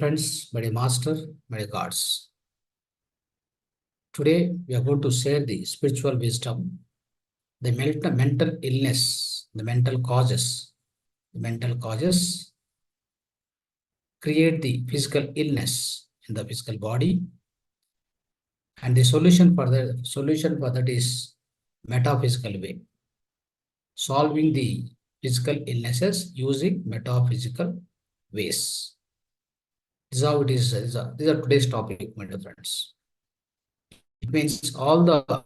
friends, my dear master, my dear gods. Today we are going to share the spiritual wisdom, the mental illness, the mental causes. The mental causes create the physical illness in the physical body, and the solution for that is metaphysical way, solving the physical illnesses using metaphysical ways. This is how it is. These are today's topic, my dear friends. It means all the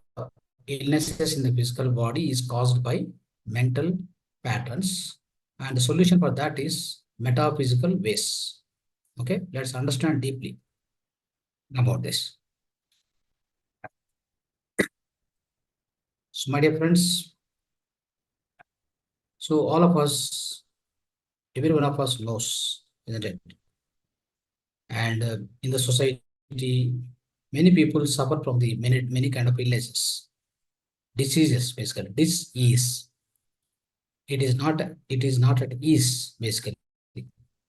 illnesses in the physical body is caused by mental patterns, and the solution for that is metaphysical ways. Okay, let's understand deeply about this. So, my dear friends, so all of us, every one of us knows, isn't it? And in the society, many people suffer from the many kind of illnesses, diseases, basically. Disease. It is not at ease, basically.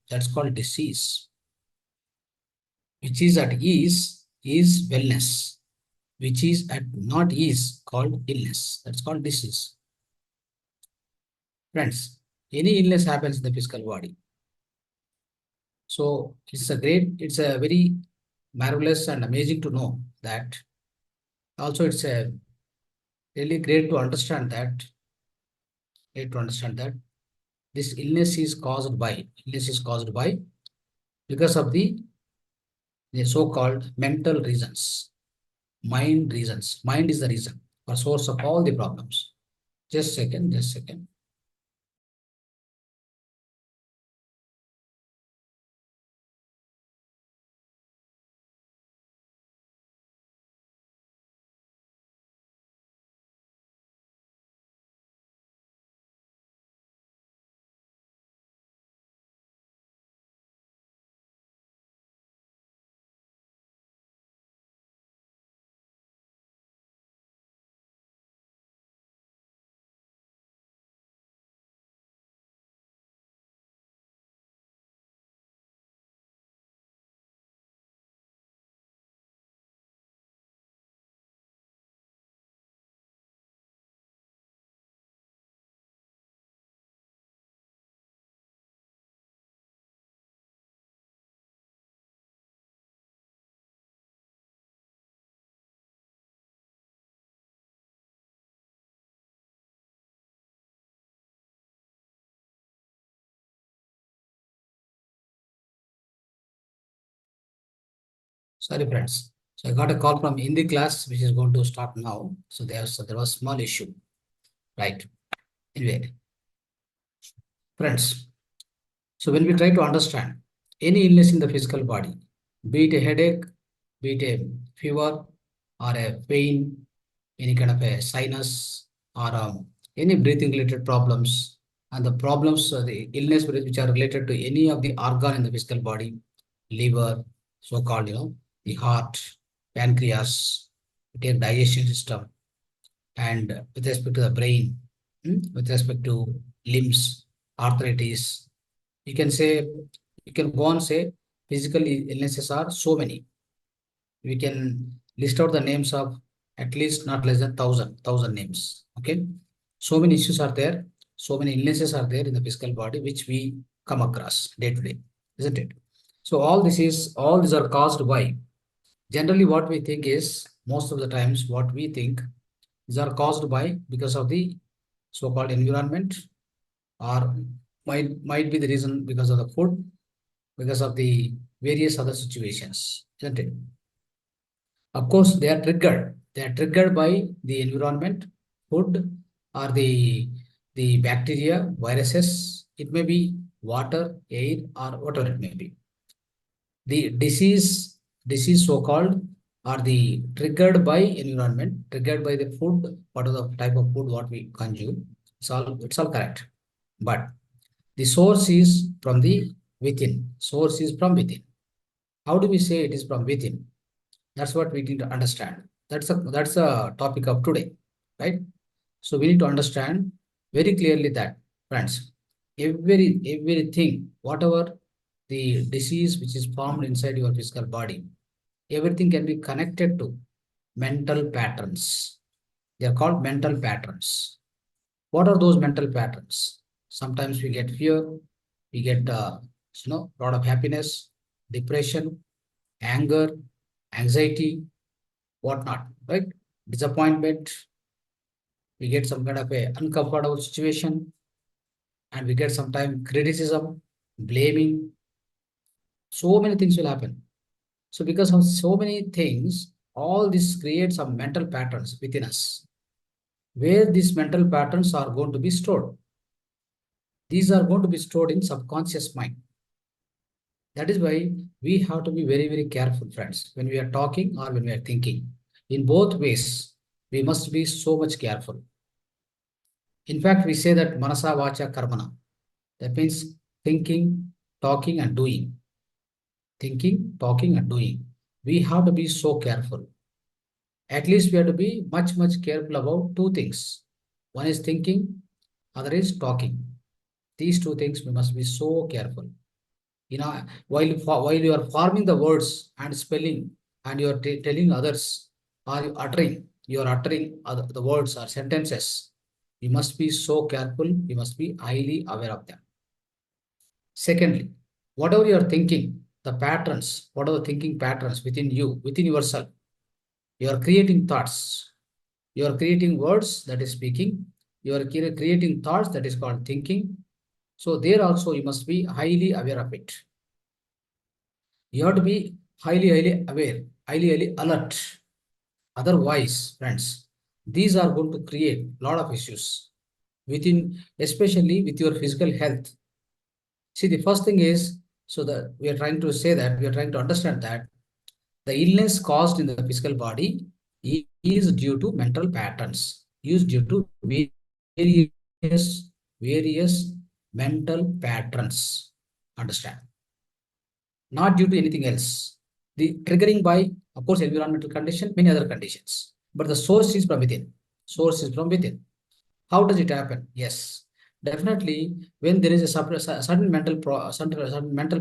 That's called disease. Which is at ease is wellness. Which is at not ease called illness. That's called disease. Friends, any illness happens in the physical body. So it's a very marvelous and amazing to know that. Also, it's a really great to understand that. This illness is caused by because of the so-called mental reasons, mind reasons. Mind is the reason or source of all the problems. Just a second. Sorry, friends. So I got a call from Hindi class, which is going to start now. So there was small issue, right? Anyway, friends. So when we try to understand any illness in the physical body, be it a headache, be it a fever, or a pain, any kind of a sinus, or any breathing related problems, and the problems, the illness which are related to any of the organ in the physical body, liver, so-called, the heart, pancreas, the digestion system, and with respect to the brain, with respect to limbs, arthritis, you can go on say physical illnesses are so many. We can list out the names of at least not less than thousand names. Okay, so many issues are there, so many illnesses are there in the physical body which we come across day to day, isn't it? So all these are caused by, generally what we think is, most of the times what we think, these are caused by because of the so-called environment, or might be the reason because of the food, because of the various other situations, isn't it? Of course, they are triggered. They are triggered by the environment, food, or the bacteria, viruses. It may be water, air, or whatever it may be. The disease so-called, are the triggered by environment, triggered by the food, what are the type of food what we consume. It's all correct. But the source is from the within. Source is from within. How do we say it is from within? That's what we need to understand. That's a topic of today, right? So we need to understand very clearly that, friends, everything, whatever the disease which is formed inside your physical body, everything can be connected to mental patterns. They are called mental patterns. What are those mental patterns? Sometimes we get fear, we get a lot of happiness, depression, anger, anxiety, whatnot, right? Disappointment. We get some kind of a uncomfortable situation, and we get sometimes criticism, blaming. So many things will happen. So because of so many things, all this creates some mental patterns within us, where these mental patterns are going to be stored. These are going to be stored in subconscious mind. That is why we have to be very, very careful, friends, when we are talking or when we are thinking. In both ways, we must be so much careful. In fact, we say that manasa vacha karmana. That means thinking, talking, and doing. Thinking, talking, and doing. We have to be so careful. At least we have to be much, much careful about two things. One is thinking, other is talking. These two things we must be so careful. While you are forming the words and spelling, and you are telling others, or you are uttering the words or sentences, you must be so careful. You must be highly aware of them. Secondly, whatever you are thinking, the patterns, whatever thinking patterns within you, within yourself, you are creating thoughts. You are creating words, that is speaking. You are creating thoughts, that is called thinking. So there also you must be highly aware of it. You have to be highly, highly aware, highly, highly alert. Otherwise, friends, these are going to create a lot of issues within, especially with your physical health. See, the first thing is, so that we are trying to say that we are trying to understand that the illness caused in the physical body is due to mental patterns, is due to various mental patterns. Understand? Not due to anything else. The triggering by, of course, environmental condition, many other conditions. But the source is from within. Source is from within. How does it happen? Yes, definitely when there is a certain certain mental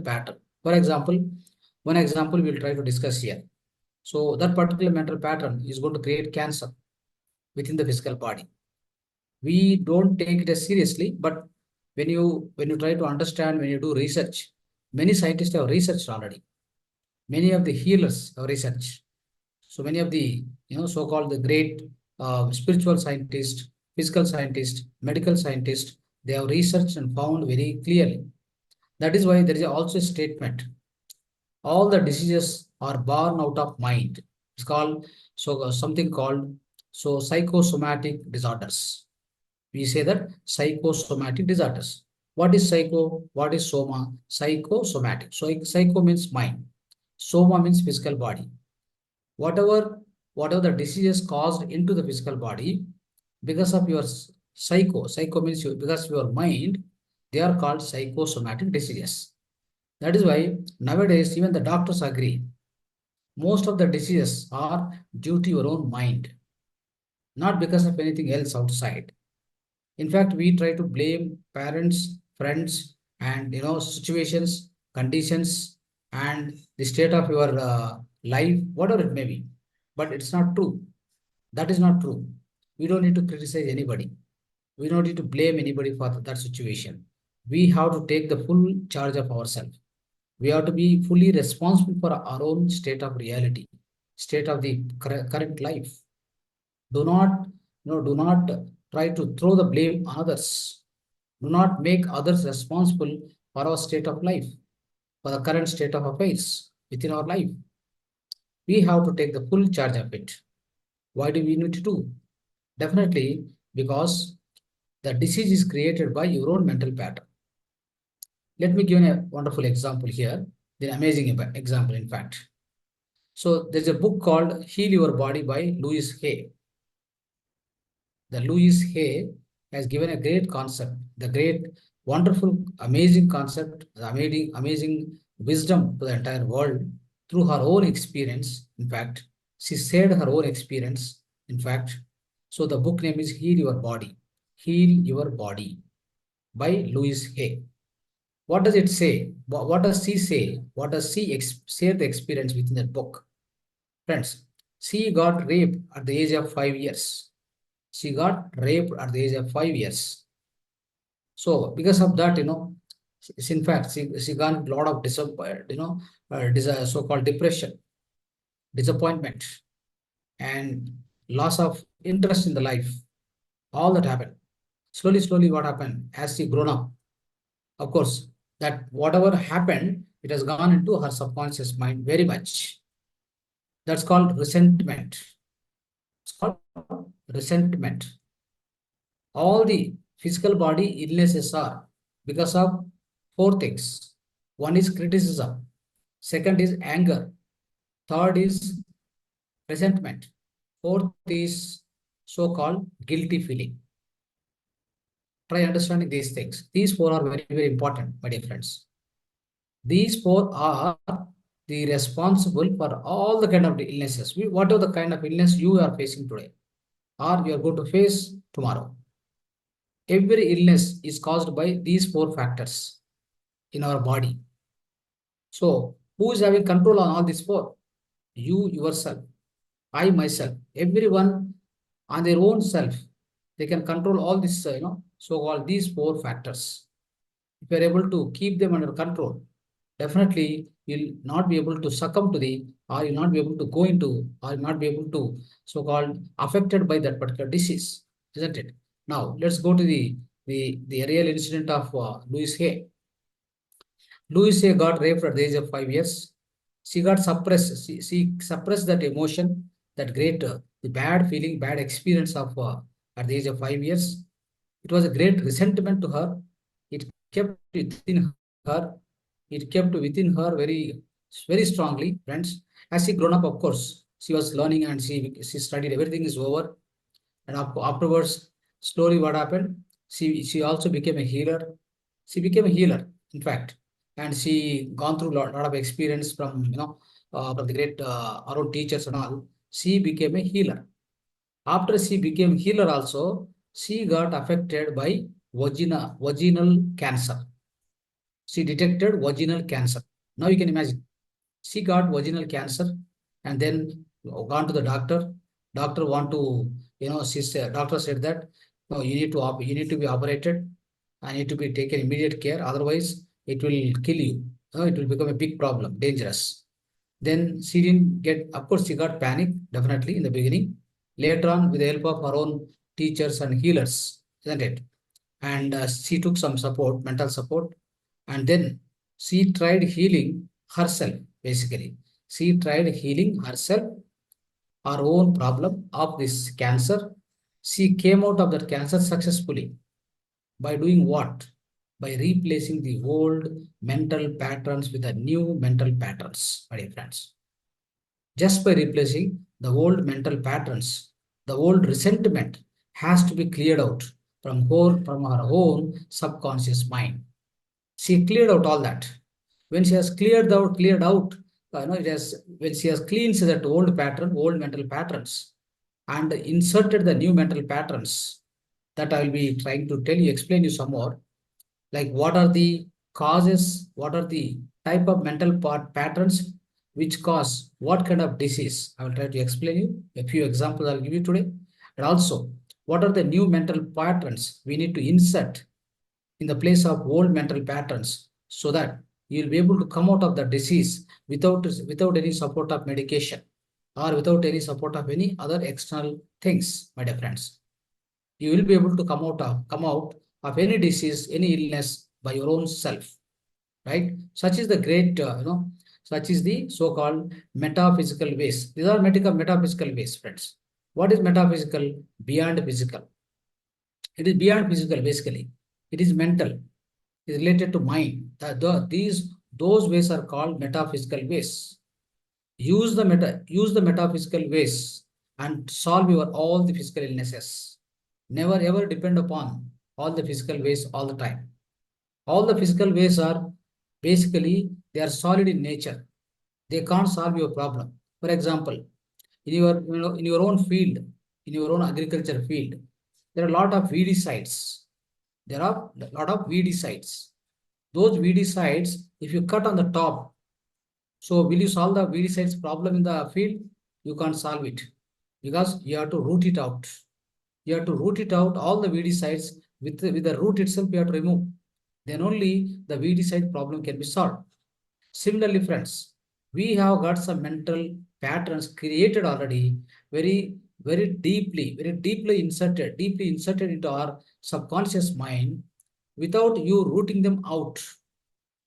pattern. For example, one example we'll try to discuss here. So that particular mental pattern is going to create cancer within the physical body. We don't take it as seriously, but when you try to understand, when you do research, many scientists have researched already. Many of the healers have researched. So many of the so-called the great spiritual scientists, physical scientists, medical scientists, they have researched and found very clearly. That is why there is also a statement: all the diseases are born out of mind. It's called something called psychosomatic disorders. We say that psychosomatic disorders. What is psycho? What is soma? Psychosomatic. So psycho means mind. Soma means physical body. Whatever the diseases caused into the physical body because of your psycho means because of your mind, they are called psychosomatic diseases. That is why nowadays even the doctors agree most of the diseases are due to your own mind, not because of anything else outside. In fact, we try to blame parents, friends, and situations, conditions, and the state of your life, whatever it may be. But it's not true. That is not true. We don't need to criticize anybody. We don't need to blame anybody for that situation. We have to take the full charge of ourselves. We have to be fully responsible for our own state of reality, state of the current life. Do not try to throw the blame on others. Do not make others responsible for our state of life, for the current state of affairs within our life. We have to take the full charge of it. Why do we need to do? Definitely because the disease is created by your own mental pattern. Let me give you a wonderful example here, the amazing example, in fact. So there's a book called Heal Your Body by Louis Hay. The Louis Hay has given a great concept, the great, wonderful, amazing concept, the amazing wisdom to the entire world through her own experience. In fact, she shared her own experience. In fact, so the book name is Heal Your Body. Heal Your Body by Louis Hay. What does it say? What does she say? What does she share the experience within that book? Friends, she got raped at the age of 5 years. She got raped at the age of 5 years. So because of that, in fact, she got a lot of so-called depression, disappointment, and loss of interest in the life. All that happened. Slowly, what happened as she grown up? Of course, that whatever happened, it has gone into her subconscious mind very much. That's called resentment. It's called resentment. All the physical body illnesses are because of four things. One is criticism. Second is anger. Third is resentment. Fourth is so-called guilty feeling. Try understanding these things. These four are very important, my dear friends. These four are the responsible for all the kind of illnesses. Whatever the kind of illness you are facing today, or you are going to face tomorrow. Every illness is caused by these four factors in our body. So, who is having control on all these four? You yourself, I myself, everyone on their own self, they can control all this, so-called these four factors. If you are able to keep them under control, definitely you'll not be able to succumb to or you'll not be able to go into, or you'll not be able to so-called affected by that particular disease, isn't it? Now, let's go to the real incident of Louis Hay. Louis Hay got raped at the age of 5 years. She got suppressed. She suppressed that emotion, that great, the bad feeling, bad experience of at the age of 5 years. It was a great resentment to her. It kept within her. It kept within her very strongly, friends. As she grown up, of course, she was learning and she studied. Everything is over. And afterwards, slowly what happened? She also became a healer. She became a healer, in fact, and she gone through lot of experience from the great our own teachers and all. She became a healer. After she became healer, also she got affected by vaginal cancer. She detected vaginal cancer. Now you can imagine. She got vaginal cancer and then gone to the doctor. Doctor want to, doctor said that no, you need to be operated and need to be taken immediate care. Otherwise, it will kill you. It will become a big problem, dangerous. Then she didn't get, of course, she got panic definitely in the beginning. Later on, with the help of her own teachers and healers, isn't it? And she took some support, mental support, and then she tried healing herself, basically. She tried healing herself, her own problem of this cancer. She came out of that cancer successfully. By doing what? By replacing the old mental patterns with the new mental patterns, my dear friends. Just by replacing the old mental patterns, the old resentment has to be cleared out from her own subconscious mind. She cleared out all that. When she has cleared out, it has when she has cleansed that old pattern, old mental patterns, and inserted the new mental patterns that I will be trying to explain you some more. Like what are the causes, what are the type of mental patterns which cause what kind of disease. I will try to explain you. A few examples I'll give you today. And also, what are the new mental patterns we need to insert in the place of old mental patterns so that you'll be able to come out of the disease without any support of medication or without any support of any other external things, my dear friends. You will be able to come out of any disease, any illness by your own self, right? Such is the great, such is the so-called metaphysical ways. These are metaphysical ways, friends. What is metaphysical? Beyond physical. It is beyond physical, basically. It is mental. It is related to mind. Those ways are called metaphysical ways. Use the metaphysical ways and solve your all the physical illnesses. Never ever depend upon all the physical ways all the time. All the physical ways are basically they are solid in nature. They can't solve your problem. For example, in your own field, in your own agriculture field, there are a lot of weedy sites. There are a lot of weedy sites. Those VD sites, if you cut on the top, so will you solve the VD sites problem in the field? You can't solve it because you have to root it out. You have to root it out, all the VD sites with the root itself you have to remove. Then only the VD site problem can be solved. Similarly, friends, we have got some mental patterns created already, very deeply inserted into our subconscious mind without you rooting them out.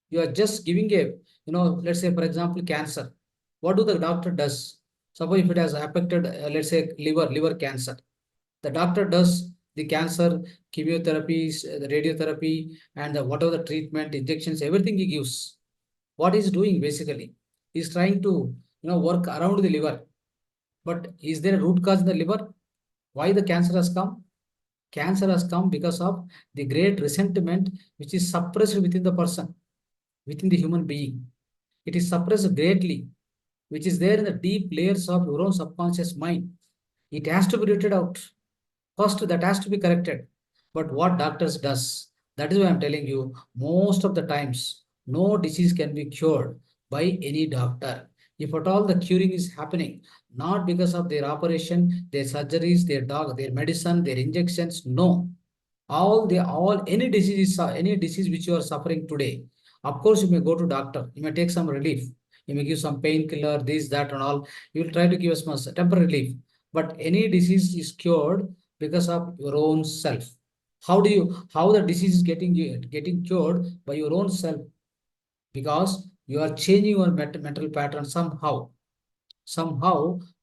You are just giving a, let's say, for example, cancer. What do the doctor does? Suppose if it has affected, let's say, liver cancer. The doctor does the cancer, chemotherapy, the radiotherapy, and whatever the treatment, injections, everything he gives. What he's doing basically? He's trying to, work around the liver. But is there a root cause in the liver? Why the cancer has come? Cancer has come because of the great resentment which is suppressed within the person, within the human being. It is suppressed greatly, which is there in the deep layers of your own subconscious mind. It has to be rooted out. First, that has to be corrected. But what doctors does, that is why I'm telling you, most of the times, no disease can be cured by any doctor. If at all the curing is happening, not because of their operation, their surgeries, their medicine, their injections, no. Any disease which you are suffering today, of course you may go to doctor, you may take some relief, you may give some painkiller, this, that, and all. You will try to give us some temporary relief. But any disease is cured because of your own self. How the disease is getting cured by your own self? Because you are changing your mental pattern somehow,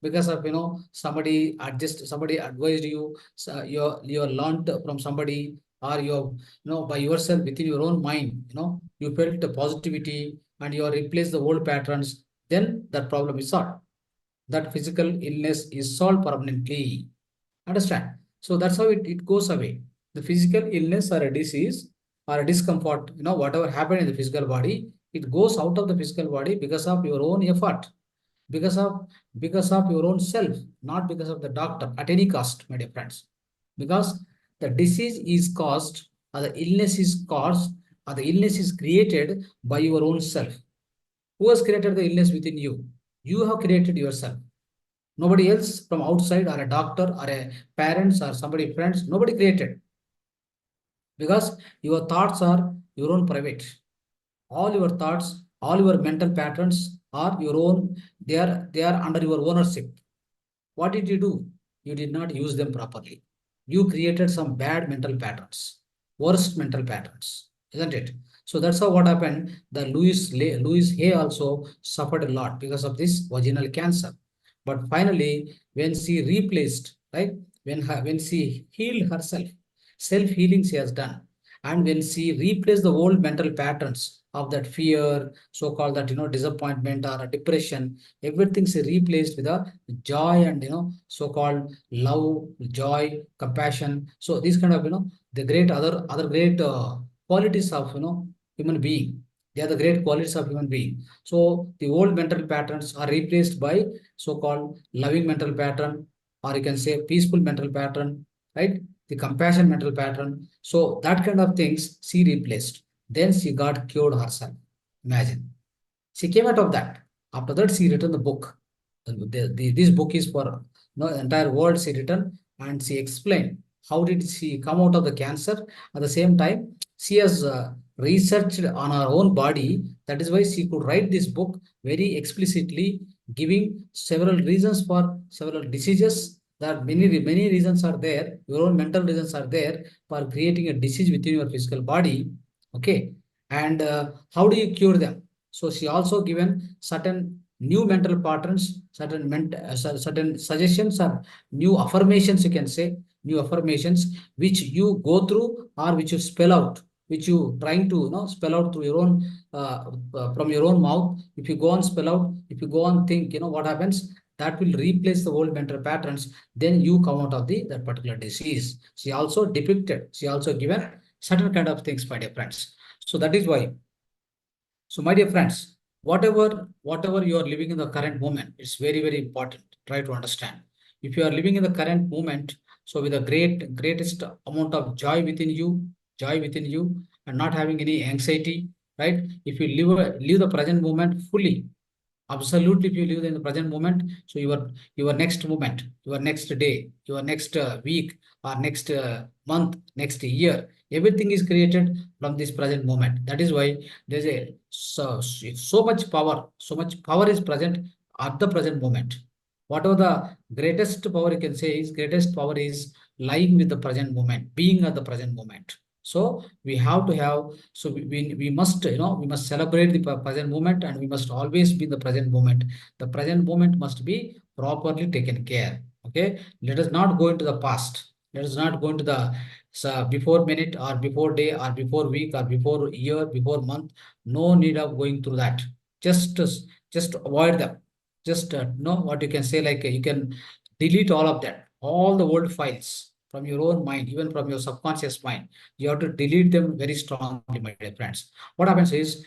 because of somebody advised you, so you learned from somebody, or by yourself within your own mind, you felt the positivity and you are replaced the old patterns, then that problem is solved. That physical illness is solved permanently. Understand? So that's how it goes away. The physical illness or a disease or a discomfort, whatever happened in the physical body, it goes out of the physical body because of your own effort, because of your own self, not because of the doctor at any cost, my dear friends. Because the disease is caused, or the illness is caused, or the illness is created by your own self. Who has created the illness within you? You have created yourself. Nobody else from outside, or a doctor or a parents or somebody friends, nobody created. Because your thoughts are your own private. All your thoughts, all your mental patterns are your own. They are under your ownership. What did you do? You did not use them properly. You created some bad mental patterns, worst mental patterns, isn't it? So that's how what happened. The Louis Hay also suffered a lot because of this vaginal cancer. But finally, when she replaced, right, when she healed herself, self-healing she has done, and when she replaced the old mental patterns of that fear, so-called that disappointment or a depression, everything she replaced with a joy and so-called love, joy, compassion. So these kind of the great other great qualities of human being. They are the great qualities of human being. So the old mental patterns are replaced by so-called loving mental pattern, or you can say peaceful mental pattern, right? The compassion mental pattern. So that kind of things she replaced. Then she got cured herself. Imagine. She came out of that. After that, she written the book. This book is for the entire world. She written and she explained how did she come out of the cancer. At the same time, she has researched on her own body. That is why she could write this book very explicitly, giving several reasons for several diseases. That many reasons are there. Your own mental reasons are there for creating a disease within your physical body. Okay, and how do you cure them? So she also given certain new mental patterns, certain suggestions or new affirmations, you can say, new affirmations which you go through or which you spell out, which you trying to spell out through your own from your own mouth. If you go on spell out, if you go on think, what happens? That will replace the old mental patterns. Then you come out of the that particular disease. She also depicted. She also given certain kind of things, my dear friends. So that is why. So, my dear friends, whatever you are living in the current moment, it's very important. Try to understand. If you are living in the current moment, so with a greatest amount of joy within you, and not having any anxiety, right? If you live the present moment fully, absolutely, if you live in the present moment, so your next moment, your next day, your next week, or next month, next year, everything is created from this present moment. That is why there's a so much power, so much power is present at the present moment. Whatever the greatest power you can say is, greatest power is lying with the present moment, being at the present moment. So we have to have, so we must, we must celebrate the present moment, and we must always be in the present moment. The present moment must be properly taken care. Okay, let us not go into the past. Let us not go into the before minute, or before day, or before week, or before year, before month. No need of going through that. Just just avoid them. Just know what you can say, like you can delete all of that, all the old files from your own mind, even from your subconscious mind. You have to delete them very strongly, my dear friends. What happens is,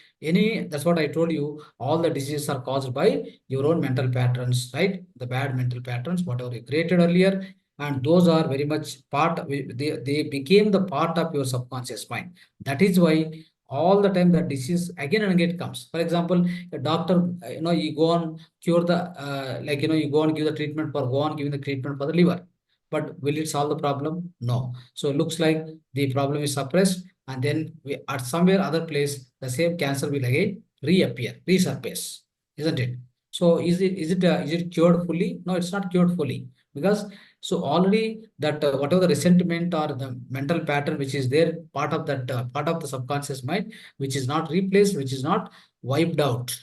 that's what I told you, all the diseases are caused by your own mental patterns, right? The bad mental patterns, whatever you created earlier, and those are very much they became the part of your subconscious mind. That is why all the time the disease again and again comes. For example, a doctor, you go on cure the, you go on give the treatment for, go on giving the treatment for the liver, but will it solve the problem? No. So it looks like the problem is suppressed, and then at somewhere other place, the same cancer will again reappear, resurface, isn't it? So is it cured fully? No, it's not cured fully, because so already that whatever the resentment or the mental pattern which is there, part of that part of the subconscious mind, which is not replaced, which is not wiped out.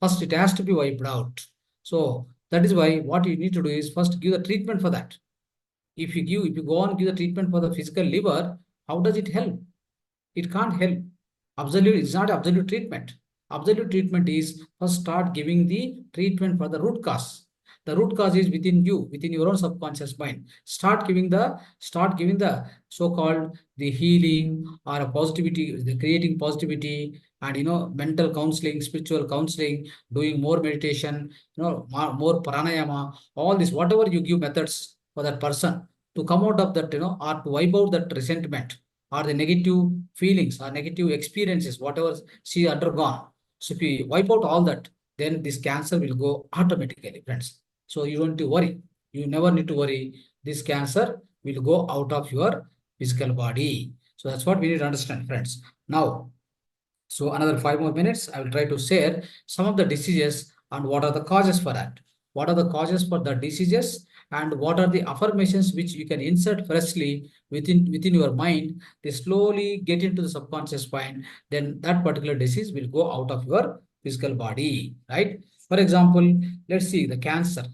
First, it has to be wiped out. So that is why what you need to do is first give the treatment for that. If you go on give the treatment for the physical liver, how does it help? It can't help. Absolute, it's not absolute treatment. Absolute treatment is first start giving the treatment for the root cause. The root cause is within you, within your own subconscious mind. Start giving the so-called the healing or a positivity, the creating positivity, and mental counseling, spiritual counseling, doing more meditation, more pranayama, all this, whatever you give methods for that person to come out of that, or to wipe out that resentment, or the negative feelings or negative experiences, whatever she undergone. So if you wipe out all that, then this cancer will go automatically, friends. So you don't need to worry. You never need to worry. This cancer will go out of your physical body. So that's what we need to understand, friends. Now, so another 5 more minutes, I will try to share some of the diseases and what are the causes for that. What are the causes for the diseases, and what are the affirmations which you can insert freshly within your mind. They slowly get into the subconscious mind. Then that particular disease will go out of your physical body, right? For example, let's see the cancer.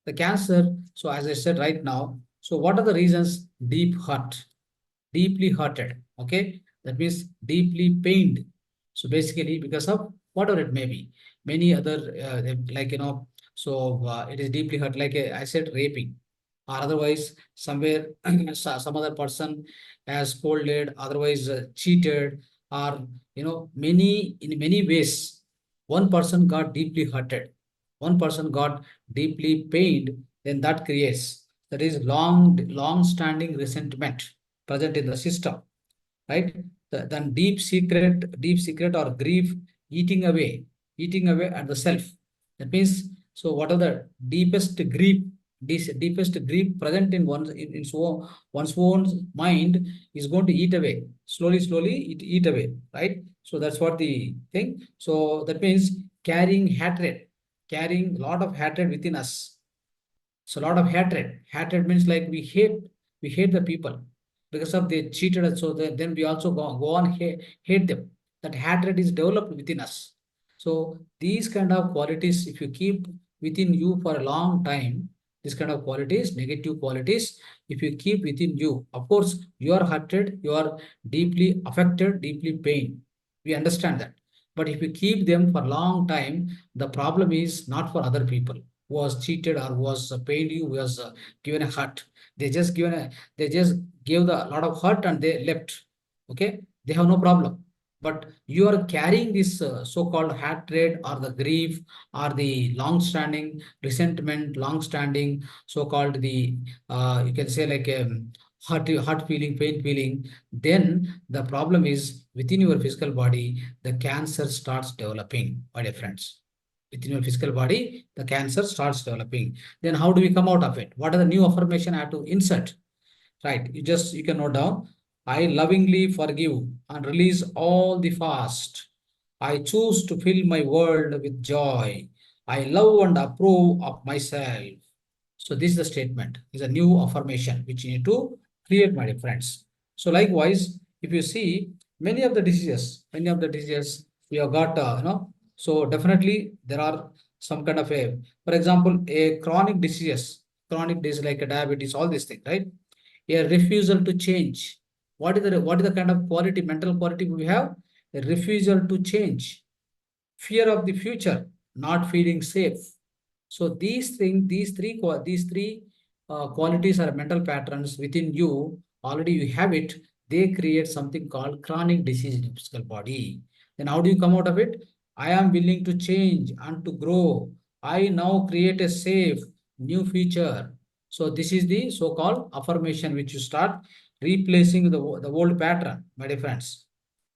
The cancer. So as I said right now, so what are the reasons? Deep hurt, deeply hurted. Okay, that means deeply pained. So basically, because of whatever it may be, many other so it is deeply hurt. Like I said, raping, or otherwise somewhere some other person has scolded, otherwise cheated, or many in many ways. One person got deeply hurted, one person got deeply pained, then that creates, that is long standing resentment present in the system, right? Then deep secret or grief eating away at the self. That means, so what are the deepest grief present in one's own mind is going to eat away slowly it eat away, right? So that's what the thing. So that means carrying a lot of hatred within us. So a lot of hatred. Hatred means like we hate the people because of they cheated us. So then we also go on hate them. That hatred is developed within us. So these kind of qualities, if you keep within you for a long time, this kind of qualities, negative qualities, if you keep within you, of course, you are hurted, you are deeply affected, deeply pained. We understand that. But if you keep them for a long time, the problem is not for other people who was cheated or was paid you, was given a hurt. They just gave the lot of hurt and they left. Okay, they have no problem. But you are carrying this so-called hatred or the grief or the long-standing resentment, long-standing so-called the you can say like hot feeling, pain feeling, then the problem is within your physical body, the cancer starts developing, my dear friends. Within your physical body, the cancer starts developing. Then how do we come out of it? What are the new affirmation I have to insert? Right, you can note down. I lovingly forgive and release all the past. I choose to fill my world with joy. I love and approve of myself. So this is the statement, is a new affirmation which you need to create, my dear friends. So likewise, if you see many of the diseases we have got, so definitely there are some kind of a, for example, a chronic disease like a diabetes, all these things, right? A refusal to change. What is the kind of quality, mental quality we have? A refusal to change, fear of the future, not feeling safe. So these things, these three qualities are mental patterns within you. Already you have it. They create something called chronic disease in the physical body. Then how do you come out of it? I am willing to change and to grow. I now create a safe new future. So this is the so-called affirmation which you start replacing the old pattern, my dear friends.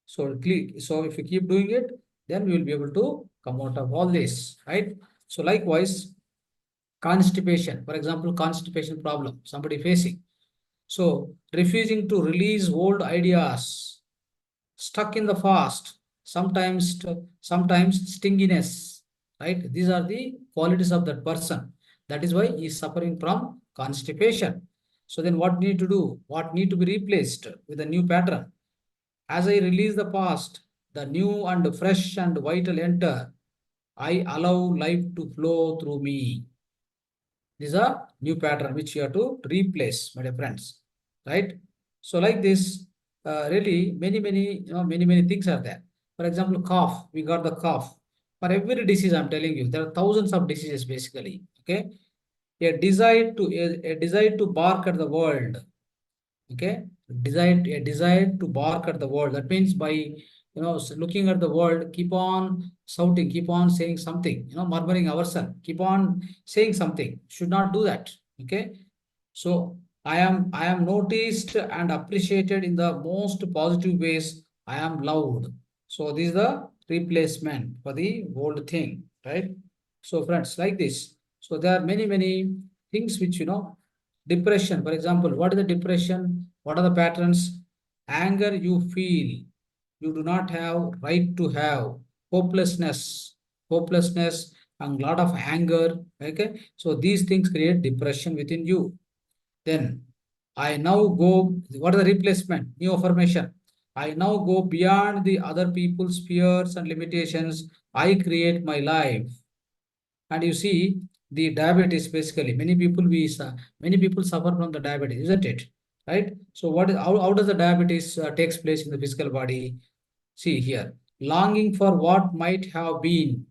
So click. So if you keep doing it, then we will be able to come out of all this, right? So likewise, constipation, for example, constipation problem, somebody facing. So refusing to release old ideas, stuck in the past, sometimes stinginess, right? These are the qualities of that person. That is why he is suffering from constipation. So then what need to do? What need to be replaced with a new pattern? As I release the past, the new and fresh and vital enter. I allow life to flow through me. This is a new pattern which you have to replace, my dear friends. Right? So, like this, really many things are there. For example, cough. We got the cough. For every disease, I'm telling you, there are thousands of diseases basically. Okay, a desire to bark at the world. Okay, desire to bark at the world. That means by looking at the world, keep on shouting, keep on saying something, murmuring ourselves, keep on saying something. Should not do that. Okay, so I am noticed and appreciated in the most positive ways. I am loved. So this is the replacement for the old thing, right? So friends, like this. So there are many things which depression, for example, what is the depression? What are the patterns? Anger you feel, you do not have right to have. Hopelessness, and lot of anger. Okay, so these things create depression within you. Then I now go, what is the replacement? New affirmation. I now go beyond the other people's fears and limitations. I create my life. And you see, the diabetes basically, many people suffer from the diabetes, isn't it? Right? So how does the diabetes takes place in the physical body? See here, longing for what might have been,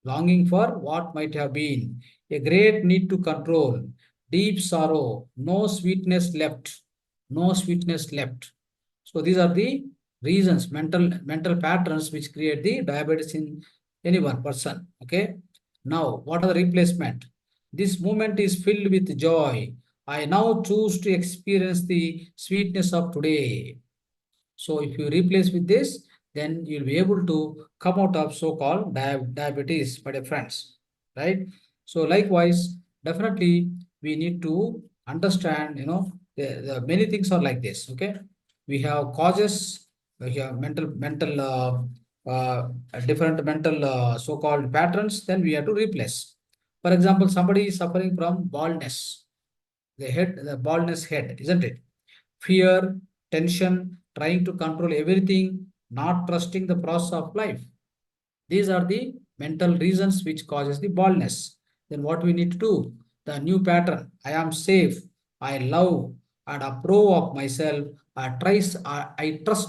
longing for what might have been, a great need to control, deep sorrow, no sweetness left. So these are the reasons, mental patterns which create the diabetes in any one person. Okay. Now, what are the replacement? This moment is filled with joy. I now choose to experience the sweetness of today. So if you replace with this, then you'll be able to come out of so-called diabetes, my dear friends, right? So likewise, definitely we need to understand, the many things are like this. Okay, we have causes, we have different mental so-called patterns. Then we have to replace. For example, somebody is suffering from baldness, the baldness head, isn't it? Fear, tension, trying to control everything, not trusting the process of life. These are the mental reasons which causes the baldness. Then what we need to do? The new pattern. I am safe. I love and approve of myself. I trust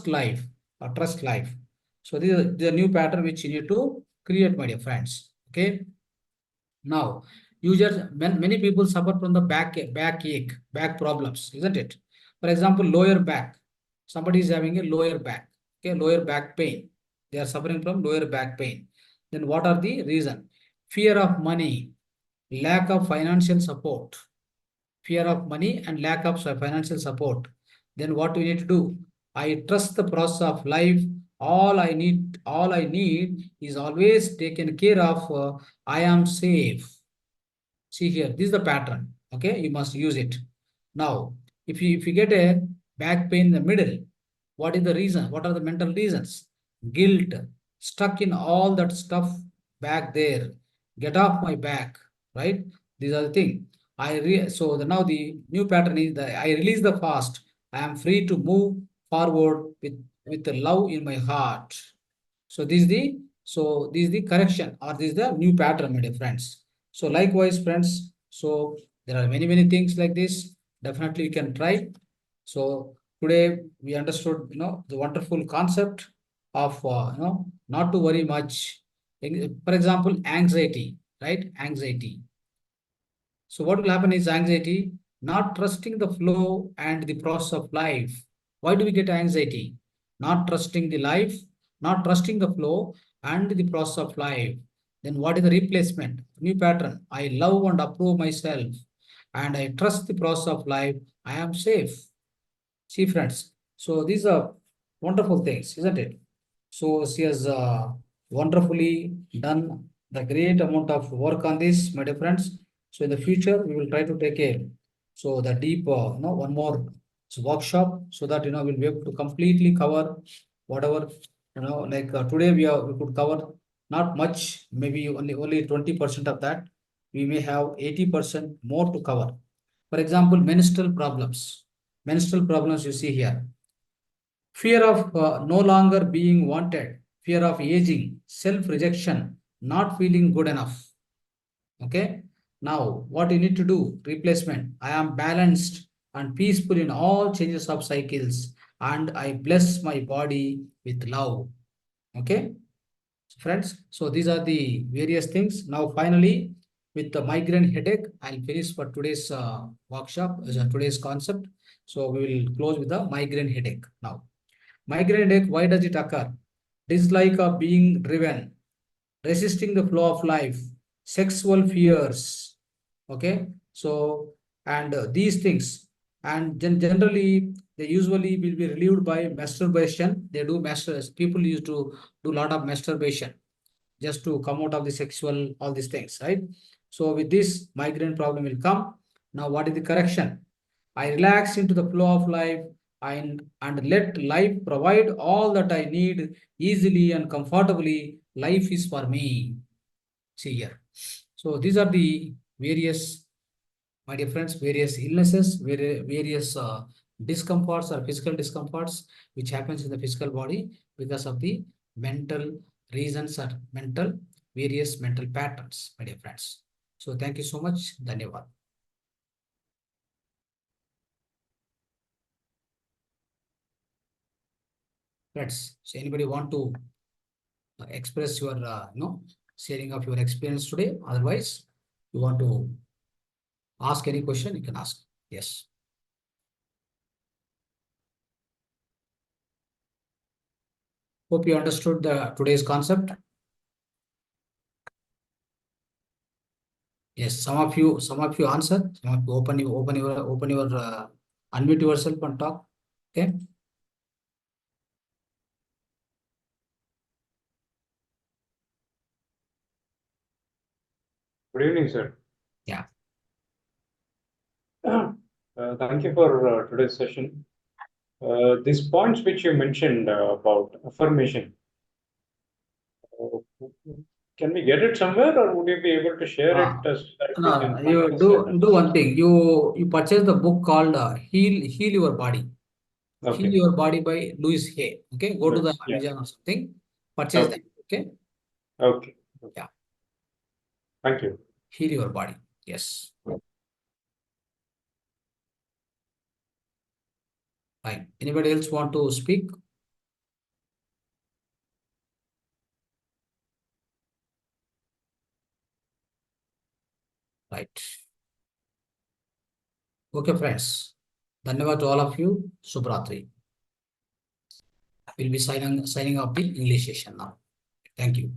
life. I trust life. So this is the new pattern which you need to create, my dear friends. Okay. Now, many people suffer from the backache, back problems, isn't it? For example, lower back. Somebody is having a lower back, okay, lower back pain. They are suffering from lower back pain. Then what are the reason? Fear of money, lack of financial support, fear of money and lack of financial support. Then what we need to do? I trust the process of life. All I need is always taken care of. I am safe. See here, this is the pattern. Okay, you must use it. Now, if you get a back pain in the middle, what is the reason? What are the mental reasons? Guilt, stuck in all that stuff back there. Get off my back, right? These are the thing. Now the new pattern is that I release the fast. I am free to move forward with the love in my heart. So this is the correction, or this is the new pattern, my dear friends. So likewise, friends, so there are many things like this. Definitely you can try. So today we understood, the wonderful concept of, not to worry much. For example, anxiety, right? Anxiety. So what will happen is anxiety, not trusting the flow and the process of life. Why do we get anxiety? Not trusting the life, not trusting the flow and the process of life. Then what is the replacement? New pattern. I love and approve myself and I trust the process of life. I am safe. See, friends. So these are wonderful things, isn't it? So she has wonderfully done the great amount of work on this, my dear friends. So in the future, we will try to take a the deep, one more workshop, so that we'll be able to completely cover whatever, like today we could cover not much, maybe only 20% of that. We may have 80% more to cover. For example, menstrual problems. Menstrual problems you see here. Fear of no longer being wanted, fear of aging, self rejection, not feeling good enough. Okay. Now, what you need to do? Replacement. I am balanced and peaceful in all changes of cycles, and I bless my body with love. Okay, friends. So these are the various things. Now, finally, with the migraine headache, I'll finish for today's workshop, today's concept. So we will close with the migraine headache now. Migraine headache, why does it occur? Dislike of being driven, resisting the flow of life, sexual fears. Okay, so and these things, and generally they usually will be relieved by masturbation. They do people used to do a lot of masturbation just to come out of the sexual, all these things, right? So with this, migraine problem will come. Now, what is the correction? I relax into the flow of life and let life provide all that I need easily and comfortably. Life is for me. See here. So these are the various, my dear friends, various illnesses, various discomforts or physical discomforts which happens in the physical body because of the mental reasons or various mental patterns, my dear friends. So thank you so much. Dhanyavad. Friends, so anybody want to express your, sharing of your experience today? Otherwise, you want to ask any question, you can ask. Yes. Hope you understood the today's concept. Yes, some of you answer. Some of you open your unmute yourself and talk. Okay. Good evening, sir. Yeah. Thank you for today's session. These points which you mentioned about affirmation, can we get it somewhere, or would you be able to share it Uh, so that we no, can you practice do it? you do one thing. You purchase the book called Heal Your Body. Heal Okay. Your Body by Louis Hay. Okay, go to the Yeah. Amazon or something. Purchase that. Okay. Okay. Okay. Yeah. Thank you. Heal Your Body. Yes. Fine. Anybody else want to speak? Right. Okay, friends. Dhanyavad to all of you. Subratri. We'll be signing off the English session now. Thank you.